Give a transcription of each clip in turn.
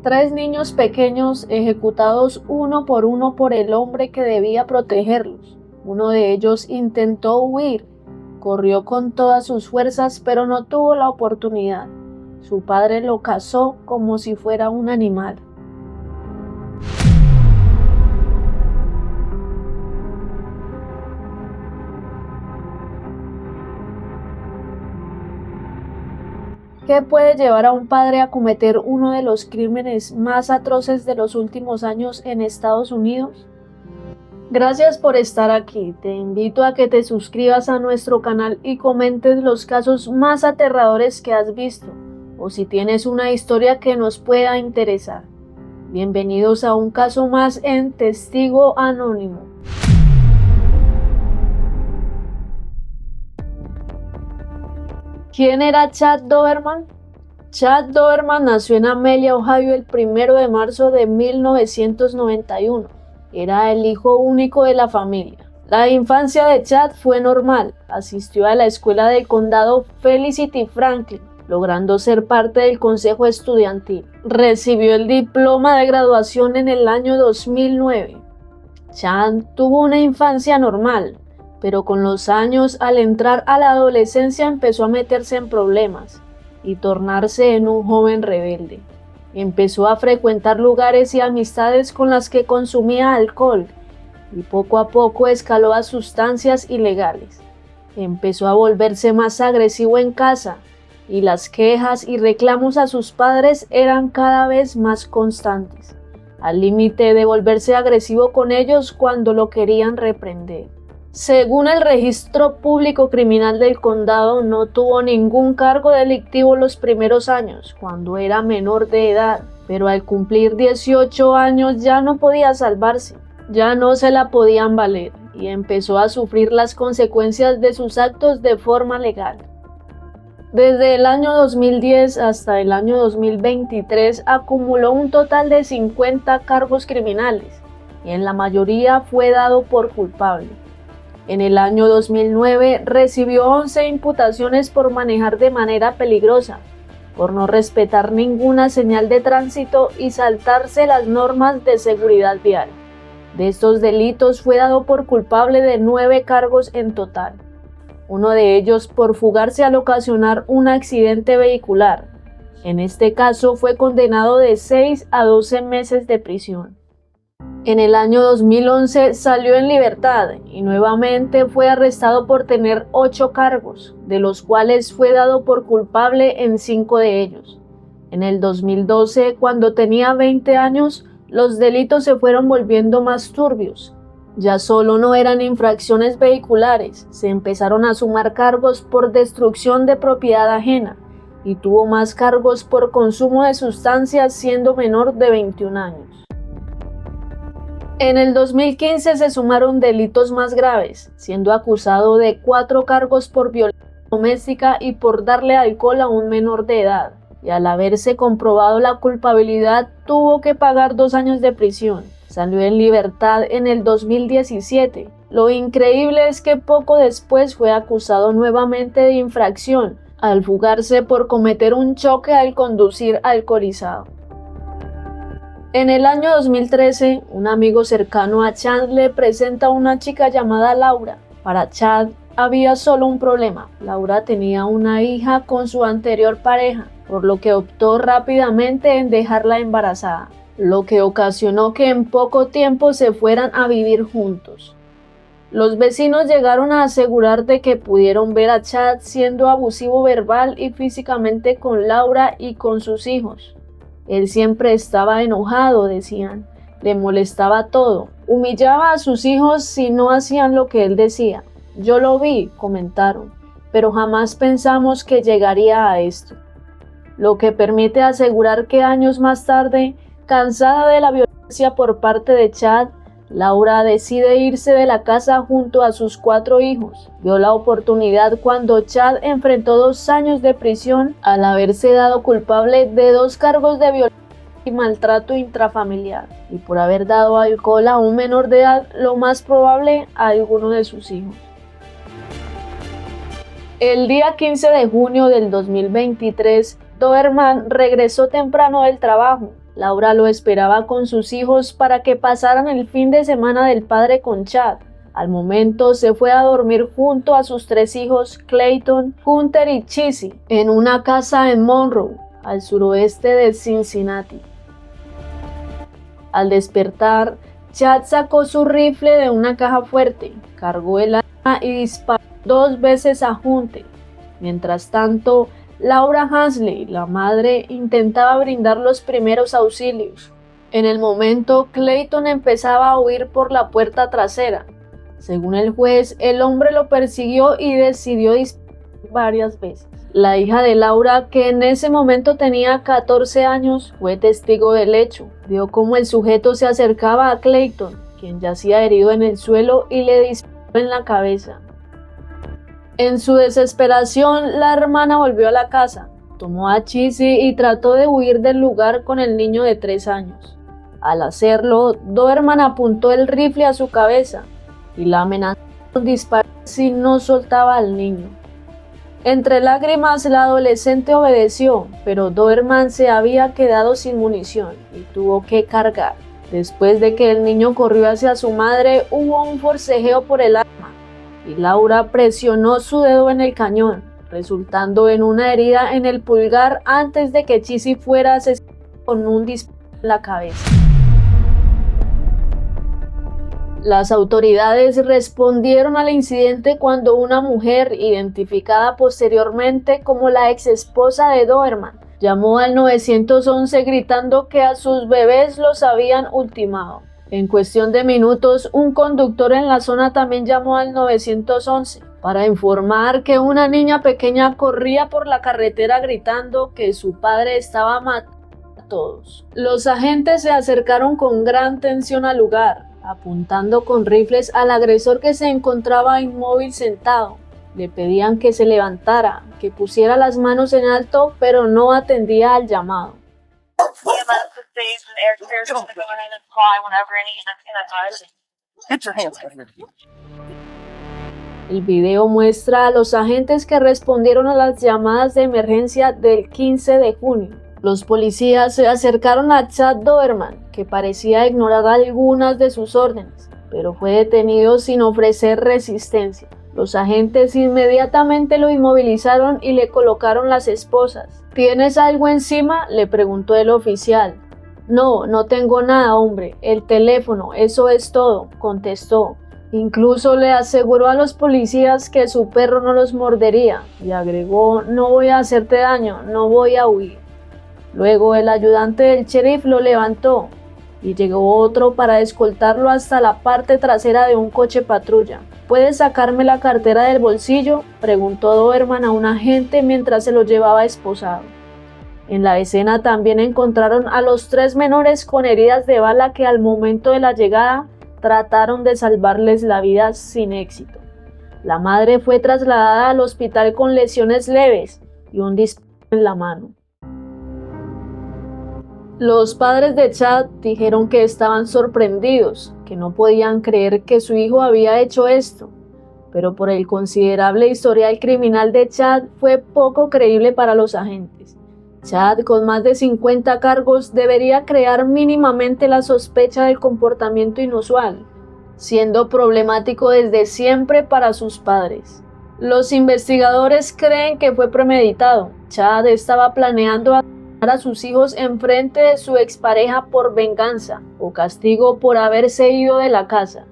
Tres niños pequeños ejecutados uno por el hombre que debía protegerlos. Uno de ellos intentó huir, corrió con todas sus fuerzas, pero no tuvo la oportunidad. Su padre lo cazó como si fuera un animal. ¿Qué puede llevar a un padre a cometer uno de los crímenes más atroces de los últimos años en Estados Unidos? Gracias por estar aquí. Te invito a que te suscribas a nuestro canal y comentes los casos más aterradores que has visto, o si tienes una historia que nos pueda interesar. Bienvenidos a un caso más en Testigo Anónimo. ¿Quién era Chad Doberman? Chad Doberman nació en Amelia, Ohio, el 1 de marzo de 1991. Era el hijo único de la familia. La infancia de Chad fue normal. Asistió a la escuela del condado Felicity Franklin, logrando ser parte del consejo estudiantil. Recibió el diploma de graduación en el año 2009. Chad tuvo una infancia normal, pero con los años, al entrar a la adolescencia, empezó a meterse en problemas y tornarse en un joven rebelde. Empezó a frecuentar lugares y amistades con las que consumía alcohol y poco a poco escaló a sustancias ilegales. Empezó a volverse más agresivo en casa y las quejas y reclamos a sus padres eran cada vez más constantes, al límite de volverse agresivo con ellos cuando lo querían reprender. Según el registro público criminal del condado, no tuvo ningún cargo delictivo los primeros años, cuando era menor de edad, pero al cumplir 18 años ya no podía salvarse, ya no se la podían valer, y empezó a sufrir las consecuencias de sus actos de forma legal. Desde el año 2010 hasta el año 2023 acumuló un total de 50 cargos criminales, y en la mayoría fue dado por culpable. En el año 2009 recibió 11 imputaciones por manejar de manera peligrosa, por no respetar ninguna señal de tránsito y saltarse las normas de seguridad vial. De estos delitos fue dado por culpable de 9 cargos en total, uno de ellos por fugarse al ocasionar un accidente vehicular. En este caso fue condenado de 6 a 12 meses de prisión. En el año 2011 salió en libertad y nuevamente fue arrestado por tener 8 cargos, de los cuales fue dado por culpable en 5 de ellos. En el 2012, cuando tenía 20 años, los delitos se fueron volviendo más turbios. Ya solo no eran infracciones vehiculares, se empezaron a sumar cargos por destrucción de propiedad ajena y tuvo más cargos por consumo de sustancias siendo menor de 21 años. En el 2015 se sumaron delitos más graves, siendo acusado de 4 cargos por violencia doméstica y por darle alcohol a un menor de edad, y al haberse comprobado la culpabilidad tuvo que pagar 2 años de prisión. Salió en libertad en el 2017. Lo increíble es que poco después fue acusado nuevamente de infracción, al fugarse por cometer un choque al conducir alcoholizado. En el año 2013, un amigo cercano a Chad le presenta a una chica llamada Laura. Para Chad había solo un problema: Laura tenía una hija con su anterior pareja, por lo que optó rápidamente en dejarla embarazada, lo que ocasionó que en poco tiempo se fueran a vivir juntos. Los vecinos llegaron a asegurar de que pudieron ver a Chad siendo abusivo verbal y físicamente con Laura y con sus hijos. Él siempre estaba enojado, decían, le molestaba todo, humillaba a sus hijos si no hacían lo que él decía. Yo lo vi, comentaron, pero jamás pensamos que llegaría a esto. Lo que permite asegurar que años más tarde, cansada de la violencia por parte de Chad, Laura decide irse de la casa junto a sus 4 hijos. Vio la oportunidad cuando Chad enfrentó 2 años de prisión al haberse dado culpable de 2 cargos de violencia y maltrato intrafamiliar, y por haber dado alcohol a un menor de edad, lo más probable a alguno de sus hijos. El día 15 de junio del 2023, Doberman regresó temprano del trabajo. Laura lo esperaba con sus hijos para que pasaran el fin de semana del padre con Chad. Al momento se fue a dormir junto a sus 3 hijos, Clayton, Hunter y Chizzy, en una casa en Monroe, al suroeste de Cincinnati. Al despertar, Chad sacó su rifle de una caja fuerte, cargó el arma y disparó 2 veces a Hunter. Mientras tanto, Laura Hasley, la madre, intentaba brindar los primeros auxilios. En el momento, Clayton empezaba a huir por la puerta trasera. Según el juez, el hombre lo persiguió y decidió disparar varias veces. La hija de Laura, que en ese momento tenía 14 años, fue testigo del hecho. Vio cómo el sujeto se acercaba a Clayton, quien yacía herido en el suelo, y le disparó en la cabeza. En su desesperación, la hermana volvió a la casa, tomó a Chizzy y trató de huir del lugar con el niño de 3 años. Al hacerlo, Doberman apuntó el rifle a su cabeza y la amenazó con disparar si no soltaba al niño. Entre lágrimas, la adolescente obedeció, pero Doberman se había quedado sin munición y tuvo que cargar. Después de que el niño corrió hacia su madre, hubo un forcejeo por el arma y Laura presionó su dedo en el cañón, resultando en una herida en el pulgar antes de que Chizzy fuera asesinado con un disparo en la cabeza. Las autoridades respondieron al incidente cuando una mujer, identificada posteriormente como la exesposa de Doberman, llamó al 911 gritando que a sus bebés los habían ultimado. En cuestión de minutos, un conductor en la zona también llamó al 911 para informar que una niña pequeña corría por la carretera gritando que su padre estaba matando a todos. Los agentes se acercaron con gran tensión al lugar, apuntando con rifles al agresor que se encontraba inmóvil sentado. Le pedían que se levantara, que pusiera las manos en alto, pero no atendía al llamado. El video muestra a los agentes que respondieron a las llamadas de emergencia del 15 de junio. Los policías se acercaron a Chad Doberman, que parecía ignorar algunas de sus órdenes, pero fue detenido sin ofrecer resistencia. Los agentes inmediatamente lo inmovilizaron y le colocaron las esposas. ¿Tienes algo encima?, le preguntó el oficial. No, no tengo nada, hombre. El teléfono, eso es todo, contestó. Incluso le aseguró a los policías que su perro no los mordería y agregó, no voy a hacerte daño, no voy a huir. Luego el ayudante del sheriff lo levantó y llegó otro para escoltarlo hasta la parte trasera de un coche patrulla. ¿Puedes sacarme la cartera del bolsillo?, preguntó Doberman a un agente mientras se lo llevaba esposado. En la escena también encontraron a los 3 menores con heridas de bala que al momento de la llegada trataron de salvarles la vida sin éxito. La madre fue trasladada al hospital con lesiones leves y un disparo en la mano. Los padres de Chad dijeron que estaban sorprendidos, que no podían creer que su hijo había hecho esto, pero por el considerable historial criminal de Chad fue poco creíble para los agentes. Chad, con más de 50 cargos, debería crear mínimamente la sospecha del comportamiento inusual, siendo problemático desde siempre para sus padres. Los investigadores creen que fue premeditado. Chad estaba planeando a sus hijos en frente de su expareja por venganza o castigo por haberse ido de la casa,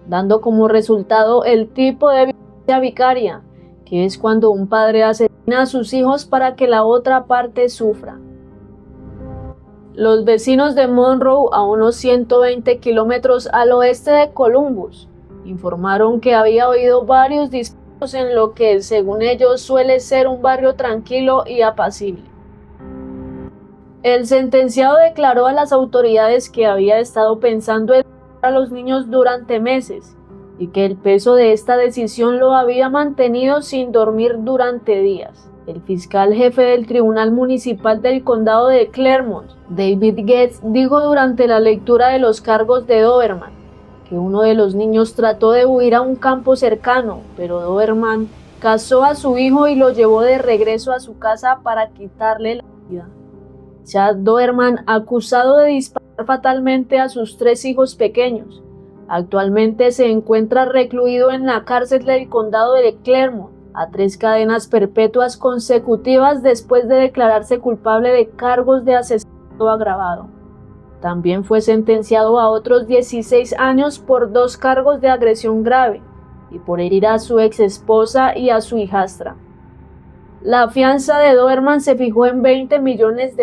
dando como resultado el tipo de violencia vicaria, que es cuando un padre asesina a sus hijos para que la otra parte sufra. Los vecinos de Monroe, a unos 120 kilómetros al oeste de Columbus, informaron que había oído varios disparos en lo que, según ellos, suele ser un barrio tranquilo y apacible. El sentenciado declaró a las autoridades que había estado pensando en matar a los niños durante meses y que el peso de esta decisión lo había mantenido sin dormir durante días. El fiscal jefe del Tribunal Municipal del Condado de Clermont, David Getz, dijo durante la lectura de los cargos de Doberman que uno de los niños trató de huir a un campo cercano, pero Doberman cazó a su hijo y lo llevó de regreso a su casa para quitarle la vida. Chad Doberman, acusado de disparar fatalmente a sus 3 hijos pequeños, actualmente se encuentra recluido en la cárcel del condado de Clermont a 3 cadenas perpetuas consecutivas después de declararse culpable de cargos de asesinato agravado. También fue sentenciado a otros 16 años por 2 cargos de agresión grave y por herir a su ex esposa y a su hijastra. La fianza de Doberman se fijó en $20 millones.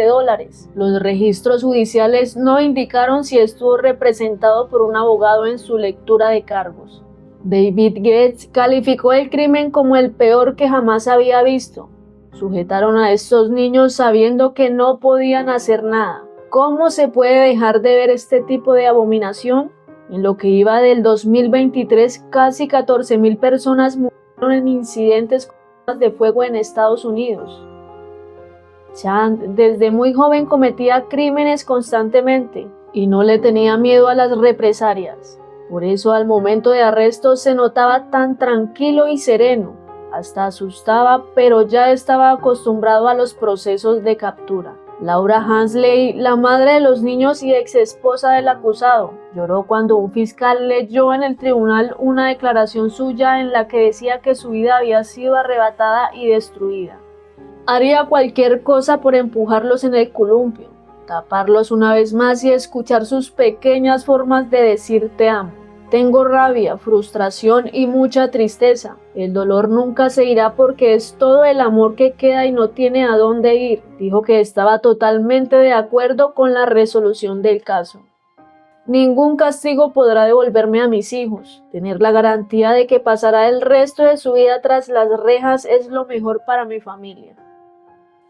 Los registros judiciales no indicaron si estuvo representado por un abogado en su lectura de cargos. David Gates calificó el crimen como el peor que jamás había visto. Sujetaron a estos niños sabiendo que no podían hacer nada. ¿Cómo se puede dejar de ver este tipo de abominación? En lo que iba del 2023, casi 14,000 personas murieron en incidentes con armas de fuego en Estados Unidos. Chad desde muy joven cometía crímenes constantemente y no le tenía miedo a las represalias. Por eso al momento de arresto se notaba tan tranquilo y sereno, hasta asustaba, pero ya estaba acostumbrado a los procesos de captura. Laura Hansley, la madre de los niños y ex esposa del acusado, lloró cuando un fiscal leyó en el tribunal una declaración suya en la que decía que su vida había sido arrebatada y destruida. Haría cualquier cosa por empujarlos en el columpio, taparlos una vez más y escuchar sus pequeñas formas de decir te amo. Tengo rabia, frustración y mucha tristeza. El dolor nunca se irá porque es todo el amor que queda y no tiene a dónde ir. Dijo que estaba totalmente de acuerdo con la resolución del caso. Ningún castigo podrá devolverme a mis hijos. Tener la garantía de que pasará el resto de su vida tras las rejas es lo mejor para mi familia.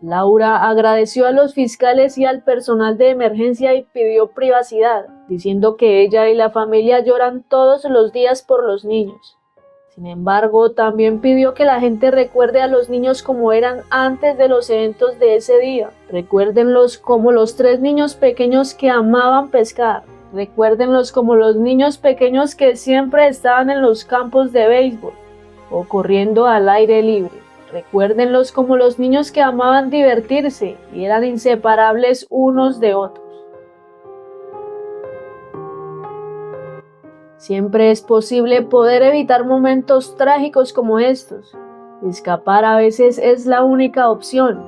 Laura agradeció a los fiscales y al personal de emergencia y pidió privacidad, diciendo que ella y la familia lloran todos los días por los niños. Sin embargo, también pidió que la gente recuerde a los niños como eran antes de los eventos de ese día. Recuérdenlos como los 3 niños pequeños que amaban pescar. Recuérdenlos como los niños pequeños que siempre estaban en los campos de béisbol o corriendo al aire libre. Recuérdenlos como los niños que amaban divertirse y eran inseparables unos de otros. Siempre es posible poder evitar momentos trágicos como estos. Escapar a veces es la única opción,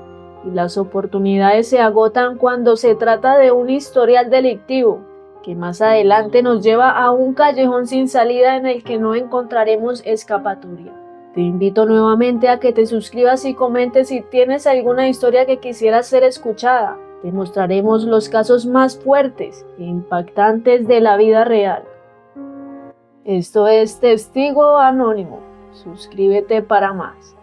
y las oportunidades se agotan cuando se trata de un historial delictivo, que más adelante nos lleva a un callejón sin salida en el que no encontraremos escapatoria. Te invito nuevamente a que te suscribas y comentes si tienes alguna historia que quisieras ser escuchada. Te mostraremos los casos más fuertes e impactantes de la vida real. Esto es Testigo Anónimo. Suscríbete para más.